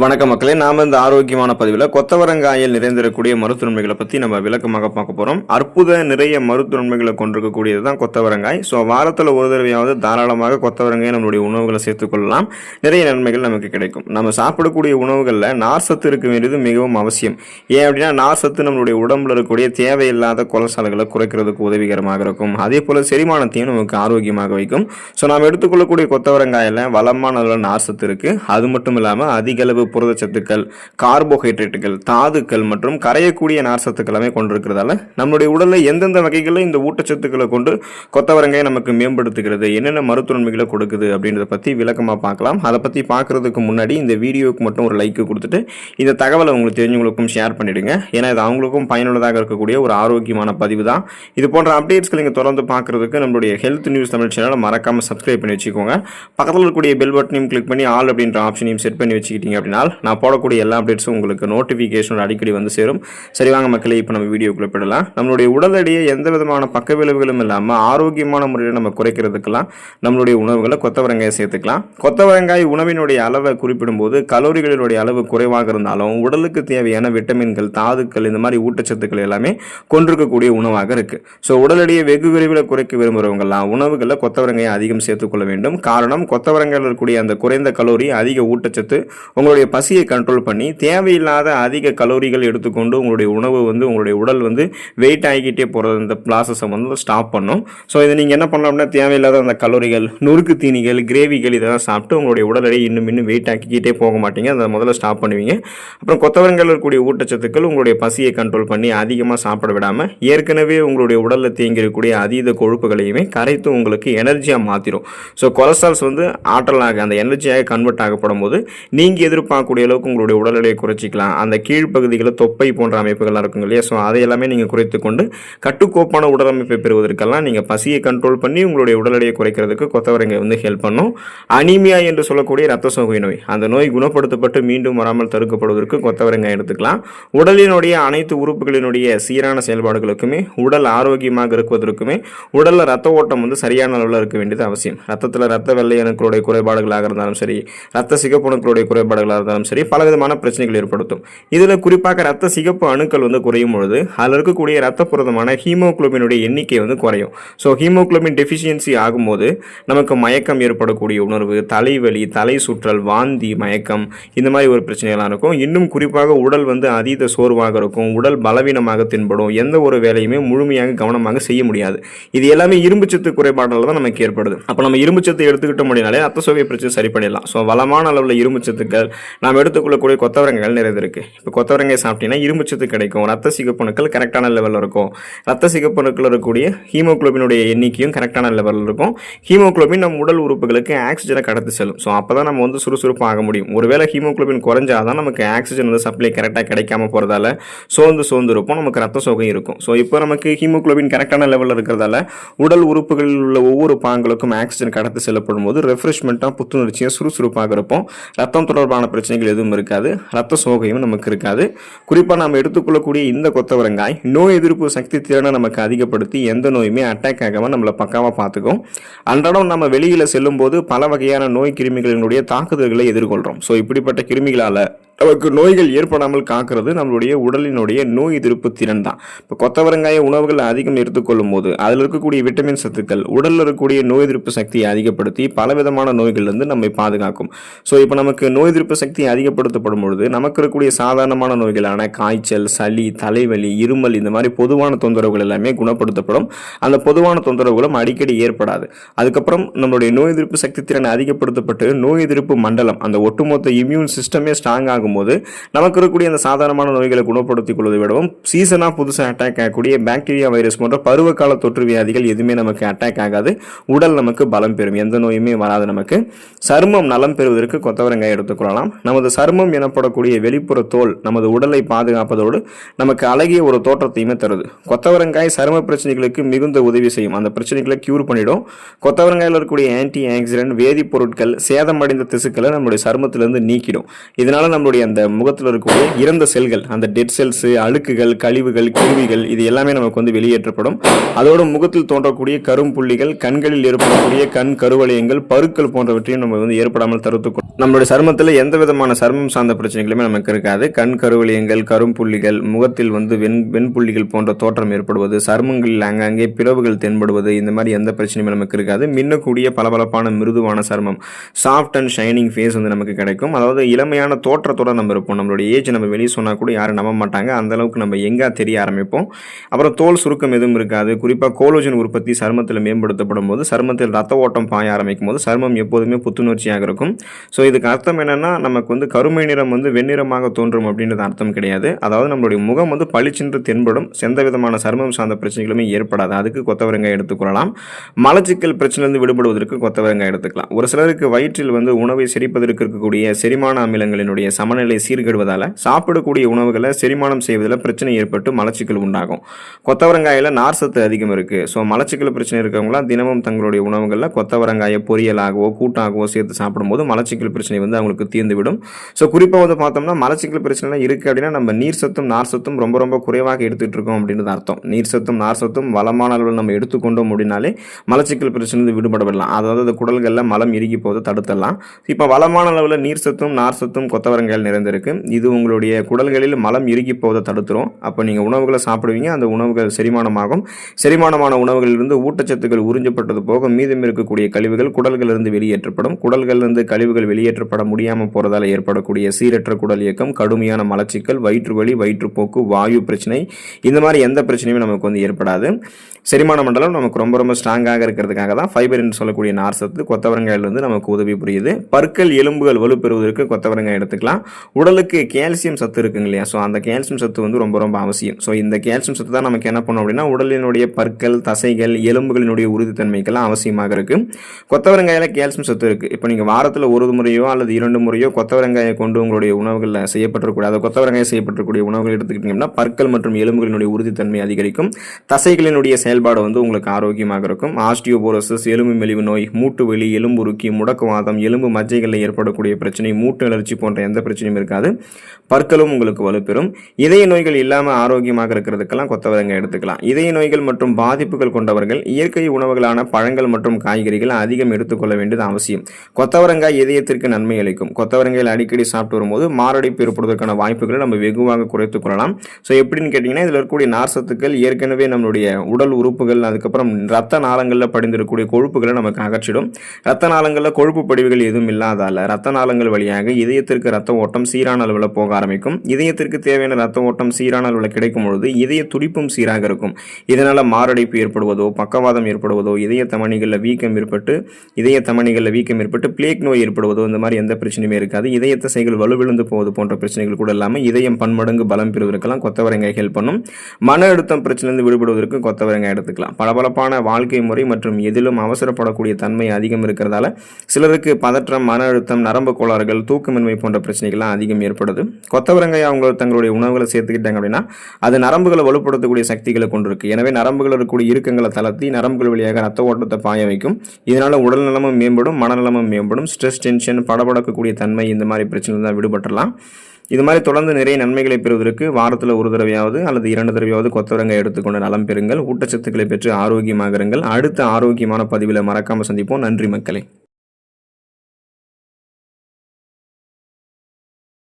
வணக்க மக்களே, நாம இந்த ஆரோக்கியமான பதிவில் கொத்தவரங்காயில் நிறைந்திருக்கக்கூடிய மருத்துவன்மைகளை பற்றி நம்ம விளக்கமாக பார்க்க போகிறோம். நிறைய மருத்துவன்மைகளை கொண்டிருக்கக்கூடியது தான் கொத்தவரங்காய். ஸோ வாரத்தில் ஒரு தடவையாவது தாராளமாக கொத்தவரங்காய் நம்மளுடைய உணவுகளை சேர்த்துக்கொள்ளலாம். நிறைய நன்மைகள் நமக்கு கிடைக்கும். நம்ம சாப்பிடக்கூடிய உணவுகளில் நார் சத்து இருக்க வேண்டியது மிகவும் அவசியம். ஏன் அப்படின்னா நார் சத்து நம்மளுடைய உடம்புல இருக்கக்கூடிய தேவையில்லாத கொலஸ்ட்ரால்களை குறைக்கிறதுக்கு உதவிகரமாக இருக்கும். அதே போல் செரிமானத்தையும் நமக்கு ஆரோக்கியமாக வைக்கும். ஸோ நாம் எடுத்துக்கொள்ளக்கூடிய கொத்தவரங்காயில் வளமான அளவில் நார் சத்து இருக்குது. அது மட்டும் இல்லாமல் அதிக அளவு புரதச்சத்துக்கள், கார்போஹைட்ரேட்டுகள், தாதுக்கள் மற்றும் கரையக்கூடிய நார் சத்துக்கள் கொண்டிருக்கிறதால நம்மளுடைய உடலில் எந்தெந்த வகைகளில் இந்த ஊட்டச்சத்துக்களை கொண்டு கொத்தவரங்காய் நமக்கு மேம்படுத்துகிறது, என்னென்ன மருத்துவன்மைகளை கொடுக்குது அப்படின்றத பற்றி விளக்கமாக பார்க்கலாம். அதை பற்றி பார்க்கறதுக்கு முன்னாடி இந்த வீடியோவுக்கு மட்டும் ஒரு லைக் கொடுத்துட்டு இந்த தகவலை உங்களுக்கு தெரிஞ்சவங்களுக்கும் ஷேர் பண்ணிடுங்க. ஏன்னா இது அவங்களுக்கும் பயனுள்ளதாக இருக்கக்கூடிய ஒரு ஆரோக்கியமான பதிவு தான். இது போன்ற அப்டேட்ஸ்களை நீங்கள் தொடர்ந்து பார்க்கறதுக்கு நம்மளுடைய ஹெல்த் நியூஸ் தமிழ் சேனலை மறக்காமல் சப்ஸ்கிரைப் பண்ணி வச்சுக்கோங்க. பக்கத்தில் இருக்கக்கூடிய பெல் பட்டனையும் கிளிக் பண்ணி ஆல் அப்படின்ற ஆப்ஷனையும் செட் பண்ணி வச்சுக்கிட்டீங்க அப்படின்னா நான் போடக்கூடிய எல்லா அப்டேட்ஸும் உங்களுக்கு நோட்டிஃபிகேஷன் அடிக்கடி வந்து சேரும். சரி வாங்க மக்களே, இப்போ நம்ம வீடியோக்குள்ள போயிடலாம். நம்மளுடைய உடல் எடையை எந்த விதமான பக்க விளைவுகளும் இல்லாமல் ஆரோக்கியமான முறையில் நம்ம குறைக்கிறதுக்கெல்லாம் நம்மளுடைய உணவுகளை கொத்தவரங்காயை சேர்த்துக்கலாம். கொத்தவரங்காய் உணவினுடைய அளவை குறிப்பிடும்போது கலோரிகளினுடைய அளவு குறைவாக இருந்தாலும் உடலுக்கு தேவையான விட்டமின்கள், தாதுக்கள், இந்த மாதிரி ஊட்டச்சத்துக்கள் எல்லாமே கொண்டிருக்கக்கூடிய உணவாக இருக்கு. ஸோ உடல் எடையை வெகு விரைவில் குறைக்க விரும்புகிறவங்கலாம் உணவுகளில் கொத்தவரங்காயை அதிகம் சேர்த்துக்கொள்ள வேண்டும். காரணம், கொத்தவரங்காயில் இருக்கக்கூடிய அந்த குறைந்த கலோரி, அதிக ஊட்டச்சத்து உங்களுடைய பசியை கண்ட்ரோல் பண்ணி தேவையில்லாத அதிக கலோரிகள் எடுத்துக்கொண்டு உங்களுடைய உணவு உங்களுடைய உடல் வெயிட் ஆகிக்கிட்டே போகிறது, இந்த ப்ராசஸை ஸ்டாப் பண்ணும். ஸோ இதை நீங்கள் என்ன பண்ணலாம் அப்படின்னா, தேவையில்லாத அந்த கலோரிகள், நுறுக்கு தீனிகள், கிரேவிகள் இதெல்லாம் சாப்பிட்டு உங்களுடைய உடல் எடை இன்னும் வெயிட் ஆக்கிக்கிட்டே போக மாட்டீங்க. அதை முதல்ல ஸ்டாப் பண்ணுவீங்க. அப்புறம் கொத்தவரங்காயில் இருக்கக்கூடிய ஊட்டச்சத்துக்கள் உங்களுடைய பசியை கண்ட்ரோல் பண்ணி அதிகமாக சாப்பிட விடாமல் ஏற்கனவே உங்களுடைய உடலில் தேங்கியிருக்கக்கூடிய அதீத கொழுப்புகளையுமே கரைத்து உங்களுக்கு எனர்ஜியாக மாற்றிடும். ஸோ கொலஸ்ட்ரால்ஸ் ஆற்றலாக அந்த எனர்ஜியாக கன்வெர்ட் ஆகப்படும் போது நீங்கள் எதிர்பார்க்கக்கூடிய அளவுக்கு உங்களுடைய உடல் எடையை குறைச்சிக்கலாம். அந்த கீழ்ப்பகுதிகளில் தொப்பை போன்ற அமைப்புகள்லாம் இருக்கும் இல்லையா, ஸோ அதை எல்லாமே நீங்கள் குறைத்து கொண்டு கட்டுக்கோப்பான உடல் அமைப்பை பெறுவதற்கெல்லாம் நீங்கள் பசியை கண்ட்ரோல் பண்ணி உங்களுடைய உடல் எடையை குறைக்கிறதுக்கு கொத்தவரங்காய் ஹெல்ப் பண்ணும். அனீமியா என்று சொல்லக்கூடிய ரத்த சோகை நோய், அந்த நோய் குணப்படுத்தப்பட்டு மீண்டும் வராமல் தடுக்கப்படுவதற்கு கொத்தவரங்காய் எடுத்துக்கலாம். உடலினுடைய அனைத்து உறுப்புகளினுடைய சீரான செயல்பாடுகளுக்குமே, உடல் ஆரோக்கியமாக இருக்குவதற்குமே உடலில் ரத்த ஓட்டம் சரியான அளவில் இருக்க வேண்டியது அவசியம். ரத்தத்தில் ரத்த வெள்ளை அணுக்களுடைய குறைபாடுகளாக இருந்தாலும் சரி, ரத்த சிகப்பு அணுக்களுடைய குறைபாடுகளாக இருந்தாலும் சரி, பலவிதமான பிரச்சனைகள் ஏற்படுத்தும். இதில் குறிப்பாக ரத்த சிகப்பு அணுக்கள் குறையும் பொழுது அதில் இருக்கக்கூடிய ரத்த புரதமான ஹீமோகுளோபினுடைய எண்ணிக்கை குறையும். ஸோ ஹீமோகுளோபின் டெஃபிஷியன்சி ஆகும்போது நமக்கு மயக்கம் ஏற்படக்கூடிய உணர்வு, தலைவலி, தலை சுற்றல், வாந்தி, மயக்கம், இந்த மாதிரி ஒரு பிரச்சனைகளாக இருக்கும். இன்னும் குறிப்பாக உடல் அதீத சோர்வாக இருக்கும், உடல் பலவீனமாக தென்படும், எந்த ஒரு வேலையுமே முழுமையாக கவனமாக செய்ய முடியாது. இது எல்லாமே இரும்புச்சத்து குறைபாடால் தான் நமக்கு ஏற்படுது. அப்போ நம்ம இரும்புச்சத்தை எடுத்துக்கிட்ட முடியினாலே ரத்த சோகை பிரச்சனை சரி பண்ணிடலாம். ஸோ வளமான அளவில் இரும்புச்சத்துக்கள் நாம் எடுத்துக்கொள்ளக்கூடிய கொத்தவரங்காய்கள் நிறைந்திருக்கு. இப்போ கொத்தவரங்காய் சாப்பிட்டீங்கன்னா இரும்புச்சத்து கிடைக்கும், ரத்த சிகப்பணுக்கள் கரெக்டான லெவலில் இருக்கும், ரத்த சிகப்பணுக்கள் இருக்கக்கூடிய ஹீமோகுளோபினுடைய எண்ணிக்கையும் கரெக்டான லெவலில் இருக்கும். ஹீமோகுளோபின் நம்ம உடல் உறுப்புகளுக்கு ஆக்சிஜனை கடத்தி செல்லும். ஸோ அப்போ தான் நம்ம சுறுசுறுப்பாக ஆக முடியும். ஒருவேளை ஹீமோகுளோபின் குறைஞ்சாதான் நமக்கு ஆக்சிஜன் சப்ளை கரெக்டாக கிடைக்காம போகிறதால சோர்ந்து இருப்போம், நமக்கு ரத்த சோகை இருக்கும். ஸோ இப்போ நமக்கு ஹீமோகுளோபின் கரெக்டான லெவலில் இருக்கிறதால உடல் உறுப்புகளில் உள்ள ஒவ்வொரு பாங்களுக்கும் ஆக்சிஜன் கடத்தி செல்லப்படும் போது ரெஃப்ரெஷ்மெண்ட்டாக, புத்துணர்ச்சியாக, சுறுசுறுப்பாக இருப்போம். ரத்தம் தொடர்பான பிரச்சனைகள் எதுவும் இருக்காது, ரத்த சோகையும் நமக்கு இருக்காது. குறிப்பாக நாம் எடுத்துக்கொள்ளக்கூடிய இந்த கொத்தவரங்காய் நோய் எதிர்ப்பு சக்தி திறனை நமக்கு அதிகப்படுத்தி எந்த நோயுமே அட்டாக் ஆகாமல் நம்மளை பக்காவாக பார்த்துக்கும். அன்றாடம் நம்ம வெளியில் செல்லும் போது பல வகையான நோய் கிருமிகளினுடைய தாக்குதல்களை எதிர்கொள்கிறோம். ஸோ இப்படிப்பட்ட கிருமிகளால் நமக்கு நோய்கள் ஏற்படாமல் காக்கிறது நம்மளுடைய உடலினுடைய நோய் எதிர்ப்பு திறன் தான். இப்போ கொத்தவரங்காய உணவுகள் அதிகம் எடுத்துக்கொள்ளும் போது அதில் இருக்கக்கூடிய விட்டமின் சத்துக்கள் உடலில் இருக்கக்கூடிய நோய் எதிர்ப்பு சக்தியை அதிகப்படுத்தி பலவிதமான நோய்கள்லேருந்து நம்மை பாதுகாக்கும். ஸோ இப்போ நமக்கு நோய் எதிர்ப்பு சக்தி அதிகப்படுத்தப்படும் பொழுது நமக்கு இருக்கக்கூடிய சாதாரணமான நோய்களான காய்ச்சல், சளி, தலைவலி, இருமல், இந்த மாதிரி பொதுவான தொந்தரவுகள் எல்லாமே குணப்படுத்தப்படும். அந்த பொதுவான தொந்தரவுகளும் அடிக்கடி ஏற்படாது. அதுக்கப்புறம் நம்மளுடைய நோய் எதிர்ப்பு சக்தி திறன் அதிகப்படுத்தப்பட்டு நோய் எதிர்ப்பு மண்டலம், அந்த ஒட்டுமொத்த இம்யூன் சிஸ்டமே ஸ்ட்ராங் ஆகும் போது நமக்கு இருக்கக்கூடிய அந்த சாதாரணமான நோய்களை குணப்படுத்திக் கொள்வதை விடவும் சீசனா புதுசாக அட்டாக் ஆகக்கூடிய பாக்டீரியா, வைரஸ் போன்ற பருவகால தொற்று வியாதிகள் எதுவுமே நமக்கு அட்டாக் ஆகாது. உடல் நமக்கு பலம் பெறும், எந்த நோயுமே வராது. நமக்கு சருமம் நலம் பெறுவதற்கு கொத்தவரங்காய் எடுத்துக்கொள்ளலாம். நமது சருமம் எனப்படக்கூடிய வெளிப்புற தோல் நமது உடலை பாதுகாப்பதோடு நமக்கு அழகிய ஒரு தோற்றத்தையுமே தருது. கொத்தவரங்காய் சரும பிரச்சனைகளுக்கு மிகுந்த உதவி செய்யும், அந்த பிரச்சனைகளை கியூர் பண்ணிடும். கொத்தவரங்காயில் இருக்கக்கூடிய ஆன்டி ஆக்சிடென்ட் வேதிப்பொருட்கள் சேதமடைந்த திசுக்களை நம்முடைய சருமத்திலிருந்து நீக்கிடும். இதனால நம்மளுடைய நம்மளுடைய அந்த முகத்தில் இருக்கக்கூடிய இறந்த செல்கள், அந்த டெட் செல்ஸ், அழுக்குகள், கழிவுகள், கிருமிகள் இது எல்லாமே நமக்கு வந்து வெளியேற்றப்படும். அதோட முகத்தில் தோன்றக்கூடிய கரும்புள்ளிகள், கண்களில் ஏற்படக்கூடிய கண் கருவளையங்கள், பருக்கள் போன்றவற்றையும் நம்ம வந்து ஏற்படாமல் தடுத்துக்கணும். நம்மளுடைய சருமத்தில் எந்த விதமான சருமம் சார்ந்த பிரச்சனைகளுமே நமக்கு இருக்காது. கண் கருவளையங்கள், கரும்புள்ளிகள், முகத்தில் வந்து வெண்புள்ளிகள் போன்ற தோற்றம் ஏற்படுவது, சருமங்களில் அங்கங்கே பிளவுகள் தென்படுவது, இந்த மாதிரி எந்த பிரச்சனையுமே நமக்கு இருக்காது. மின்னக்கூடிய பளபளப்பான மிருதுவான சருமம், சாஃப்ட் அண்ட் ஷைனிங் ஃபேஸ் வந்து நமக்கு கிடைக்கும். அதாவது இளமையான தோற்றத்தோட நம்ம இருப்போம். நம்மளுடைய ஏஜ் நம்ம வெளியே சொன்னால் கூட யாரும் நம்ப மாட்டாங்க. அந்த அளவுக்கு நம்ம எங்கா தெரிய ஆரம்பிப்போம். அப்புறம் தோல் சுருக்கம் எதுவும் இருக்காது. குறிப்பாக கோலோஜன் உற்பத்தி சருமத்தில் மேம்படுத்தப்படும் போது, சருமத்தில் ரத்த ஓட்டம் பாய ஆரம்பிக்கும் போது சருமம் எப்போதுமே புத்துணர்ச்சியாக இருக்கும். ஸோ இதுக்கு அர்த்தம் என்னன்னா, நமக்கு வந்து கருமை நிறம் வந்து வெண்ணிறமாக தோன்றும் அப்படின்றது அர்த்தம் கிடையாது. அதாவது நம்மளுடைய முகம் வந்து பளிச்சென்று தென்படும். எந்த விதமான சருமம் சார்ந்த பிரச்சனைகளுமே ஏற்படாது. அதுக்கு கொத்தவரங்காய் எடுத்துக்கொள்ளலாம். மலச்சிக்கல் பிரச்சனையிலிருந்து விடுபடுவதற்கு கொத்தவரங்காய் எடுத்துக்கலாம். ஒரு சிலருக்கு வயிற்றில் வந்து உணவை செரிப்பதற்கு இருக்கக்கூடிய செரிமான அமிலங்களினுடைய சமநிலை சீர்கெடுவதால் சாப்பிடக்கூடிய உணவுகளை செரிமானம் செய்வதில் பிரச்சனை ஏற்பட்டு மலச்சிக்கல் உண்டாகும். கொத்தவரங்காயில் நார் சத்து அதிகம் இருக்குது. ஸோ மலச்சிக்கல் பிரச்சனை இருக்கவங்களாம் தினமும் தங்களுடைய உணவுகளில் கொத்தவரங்காயை பொரியலாகவோ கூட்டாகவோ சேர்த்து சாப்பிடும்போது மலச்சிக்கல் பிரச்சனை வந்து அவங்களுக்கு தீர்ந்துவிடும். ஸோ குறிப்பாக வந்து பார்த்தோம்னா மலச்சிக்கல் பிரச்சனை இருக்குது அப்படின்னா நம்ம நீர் சத்தும் நார் சத்தும் ரொம்ப ரொம்ப குறைவாக எடுத்துகிட்டு இருக்கோம் அப்படின்றது அர்த்தம். நீர் சத்தும் நார் சத்தும் வளமான அளவில் நம்ம எடுத்துக்கொண்டோம் அப்படின்னாலே மலச்சிக்கல் பிரச்சனை விடுபடலாம். அதாவது அந்த குடல்களில் மலம் இறுகி போது தடுத்துடலாம். இப்போ வளமான அளவில் நீர் சத்தும் நார் சத்தும் கொத்தவரங்காயில் நிறைந்திருக்கு. இது உங்களுடைய குடல்களில் மலம் இறுகி போவதை தடுத்துரும். அப்போ நீங்கள் உணவுகளை சாப்பிடுவீங்க, அந்த உணவுகள் செரிமானமாகும். செரிமானமான உணவுகளிலிருந்து ஊட்டச்சத்துக்கள் உறிஞ்சப்பட்டது போக மீதம் இருக்கக்கூடிய கழிவுகள் குடல்களிலிருந்து வெளியேற்றப்படும். குடல்களிலிருந்து கழிவுகள் வெளியேற்றப்பட முடியாமல் போகிறதால ஏற்படக்கூடிய சீரற்ற குடல் இயக்கம், கடுமையான மலச்சிக்கல், வயிற்று வலி, வயிற்றுப்போக்கு, வாயு பிரச்சனை, இந்த மாதிரி எந்த பிரச்சனையுமே நமக்கு வந்து ஏற்படாது. செரிமான மண்டலம் நமக்கு ரொம்ப ரொம்ப ஸ்ட்ராங்காக இருக்கிறதுக்காக தான் ஃபைபர் என்று சொல்லக்கூடிய நார் சத்து கொத்தவரங்காயிலிருந்து நமக்கு உதவி புரியுது. பற்கள் எலும்புகள் வலுப்பெறுவதற்கு கொத்தவரங்காய் எடுத்துக்கலாம். உடலுக்கு கால்சியம் சத்து இருக்குங்க இல்லையா, ஸோ அந்த கால்சியம் சத்து வந்து ரொம்ப ரொம்ப அவசியம். ஸோ இந்த கால்சியம் சத்து தான் நமக்கு என்ன பண்ணும் அப்படின்னா உடலினுடைய பற்கள், தசைகள், எலும்புகளினுடைய உறுதித்தன்மைக்கெல்லாம் அவசியமாக இருக்குது. கொத்தவரங்காயில் கால்சியம் சத்து இருக்குது. இப்போ நீங்கள் வாரத்தில் ஒரு முறையோ அல்லது 2 முறையோ கொத்தவரங்காயை கொண்டு உங்களுடைய உணவுகளில் செய்யப்பட்டிருக்கூடிய அதாவது கொத்தவரங்காய் செய்யப்பட்டிருக்கூடிய உணவுகள் எடுத்துக்கிட்டிங்கன்னா பற்கள் மற்றும் எலும்புகளினுடைய உறுதித்தன்மை அதிகரிக்கும். தசைகளினுடைய செயல்பாடு வந்து உங்களுக்கு ஆரோக்கியமாக இருக்கும். ஆஸ்டியோபோரோசிஸ், எலும்பு மெலிவு நோய், மூட்டு வலி, எலும்புருக்கி, முடக்குவாதம், எலும்பு மஜ்ஜைகளில் ஏற்படக்கூடிய பிரச்சனை, மூட்டு அலர்ச்சி போன்ற எந்த பிரச்சனையும் இருக்காது. பற்களும் உங்களுக்கு வலுப்பெறும். இதய நோய்கள் இல்லாமல் ஆரோக்கியமாக இருக்கிறதுக்கெல்லாம் கொத்தவரங்காய் எடுத்துக்கலாம். இதய நோய்கள் மற்றும் பாதிப்புகள் கொண்டவர்கள் இயற்கை உணவுகளான பழங்கள் மற்றும் காய்கறிகள் அதிகம் எடுத்துக்கொள்ள வேண்டியது அவசியம். கொத்தவரங்காய் இதயத்திற்கு நன்மை அளிக்கும். கொத்தவரங்காயில் அடிக்கடி சாப்பிட்டு வரும்போது மாரடைப்பு ஏற்படுவதற்கான வாய்ப்புகளை நம்ம வெகுவாக குறைத்துக் கொள்ளலாம். ஸோ எப்படின்னு கேட்டிங்கன்னா இதில் இருக்கக்கூடிய நார் சத்துக்கள் ஏற்கனவே நம்மளுடைய உடல் உறுப்புகள், அதுக்கப்புறம் ரத்த நாளங்களில் படிந்திருக்கக்கூடிய கொழுப்புகளை நமக்கு அகற்றிடும். ரத்த நாளங்களில் கொழுப்பு படிவுகள் எதுவும் இல்லாதால ரத்த நாளங்கள் வழியாக இதயத்திற்கு ரத்த ஓட்டம் சீரான அளவில் போக ஆரம்பிக்கும். இதயத்திற்கு தேவையான ரத்த ஓட்டம் சீரான அளவில் கிடைக்கும் பொழுது இதய துடிப்பும் சீராக இருக்கும். இதனால் மாரடைப்பு ஏற்படுவதோ, பக்கவாதம் ஏற்படுவதோ, இதய தமனிகளில் வீக்கம் ஏற்பட்டு பிளேக் நோய் ஏற்படுவதோ இந்த மாதிரி எந்த பிரச்சனையுமே இருக்காது. இதய தசைகள் வலுவிழந்து போவது போன்ற பிரச்சனைகள் கூட இல்லாமல் இதயம் பன்மடங்கு பலம் பெறுவதற்கெல்லாம் கொத்தவரங்காய் ஹெல்ப் பண்ணும். மன அழுத்தம் பிரச்சனையிலிருந்து விடுபடுவதற்கு கொத்தவரங்காய் எடுத்துக்கலாம். பளபளப்பான வாழ்க்கை முறை மற்றும் எதிலும் அவசரப்படக்கூடிய தன்மை அதிகம் இருக்கிறதால சிலருக்கு பதற்றம், மன அழுத்தம், நரம்பு கோளாறுகள், தூக்கமின்மை போன்ற பிரச்சனைகள்லாம் அதிகம் ஏற்படுது. கொத்தவரங்காய் அவங்க தங்களுடைய உணவுகளை சேர்த்துக்கிட்டாங்க அப்படின்னா அது நரம்புகளை வலுப்படுத்தக்கூடிய சக்திகளை கொண்டிருக்கு. எனவே நரம்புகள் இருக்கக்கூடிய இறுக்கங்களை தளர்த்தி நரம்புகள் வழியாக ரத்த ஓட்டத்தை பாய வைக்கும். இதனால உடல் நலமும் மேம்படும், மனநலமும் மேம்படும். ஸ்ட்ரெஸ், டென்ஷன், படபடக்கக்கூடிய தன்மை இந்த மாதிரி பிரச்சனை தான் விடுபட்டுலாம். இது மாதிரி தொடர்ந்து நிறைய நன்மைகளை பெறுவதற்கு வாரத்தில் ஒரு தடவையாவது அல்லது 2 தடவையாவது கொத்தவரங்காய் எடுத்துக்கொண்டு நலம் பெறுங்கள். ஊட்டச்சத்துக்களை பெற்று ஆரோக்கியமாக இருங்கள். அடுத்த ஆரோக்கியமான பதிவில் மறக்காமல் சந்திப்போம். நன்றி மக்களே.